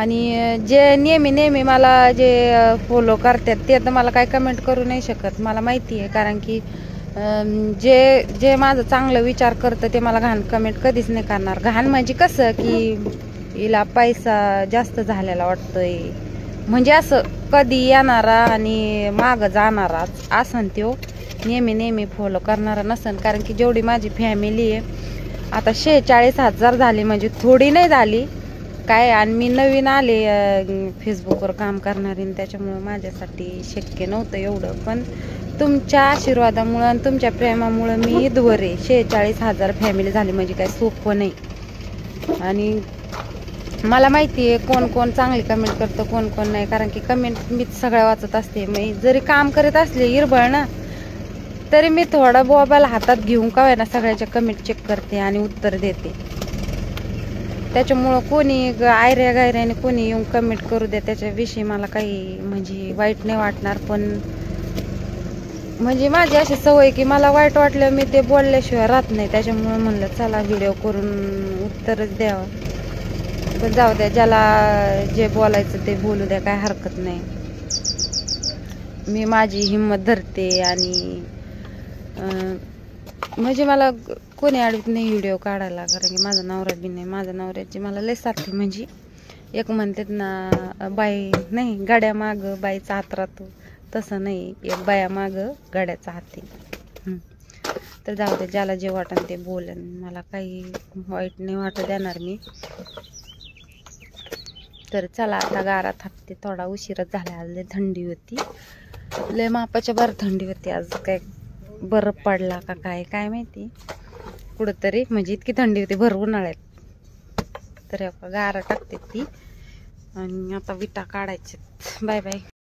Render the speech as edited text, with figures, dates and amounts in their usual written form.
आणि जे नेहमी मला जे फॉलो करतात ते तर मला काही कमेंट करू नाही शकत, मला माहिती आहे. कारण की जे जे माझं चांगलं विचार करतं ते मला घाण कमेंट कधीच नाही करणार. घाण म्हणजे कसं की हिला पैसा जास्त झालेला वाटतोय, म्हणजे असं कधी येणारा आणि मागं जाणाराच असन त्यो, नेहमी फॉलो करणारा नसन. कारण की जेवढी माझी फॅमिली आहे आता 46,000 झाली, म्हणजे थोडी नाही झाली काय. आणि मी नवीन आले फेसबुकवर काम करणारी, त्याच्यामुळं माझ्यासाठी शक्य नव्हतं एवढं. पण तुमच्या आशीर्वादामुळं आणि तुमच्या प्रेमामुळं मी इथवर आहे. 46,000 फॅमिली झाली म्हणजे काय सोपं नाही. आणि मला माहिती आहे कोण कोण चांगली कमेंट करतं, कोण कोण नाही. कारण की कमेंट मी सगळ्या वाचत असते. मी जरी काम करत असले इरबळ ना, तरी मी थोडा मोबाईल हातात घेऊन का ना सगळ्याच्या कमेंट चेक करते आणि उत्तर देते. त्याच्यामुळं कोणी आयऱ्या गायऱ्याने कोणी येऊन कमेंट करू द्या, त्याच्याविषयी मला काही म्हणजे वाईट नाही वाटणार. पण म्हणजे माझी अशी सवय की मला वाईट वाटलं मी ते बोलल्याशिवाय राहत नाही. त्याच्यामुळं म्हणलं चला व्हिडिओ करून उत्तरच द्यावं. पण जाऊ द्या, ज्याला जे बोलायचं ते बोलू द्या, काय हरकत नाही. मी माझी हिंमत धरते आणि म्हणजे मला कोणी अडवत नाही व्हिडिओ काढायला. कारण की माझा नवरा बी नाही, माझ्या नवऱ्याची मला लय साथी. म्हणजे एक म्हणतात ना बाई नाही गाड्या माग बाईचा हात राहतो, तसं नाही, एक बाया माग गाड्याचा हात आहे. तर जाऊ दे, ज्याला जे वाटेल ते बोलन, मला काही वाईट नाही वाटत देणार मी. तर चला आता गारा थापते, थोडा उशीरच झाला. आज लय थंडी होती, लय मापाच्या बार थंडी होती आज. काय बरं पडला का काय काय माहिती कुठंतरी, म्हणजे इतकी थंडी होती भर उन्हाळ्यात. तर गारा टाकते ती आणि आता विटा काढायचे. Bye bye.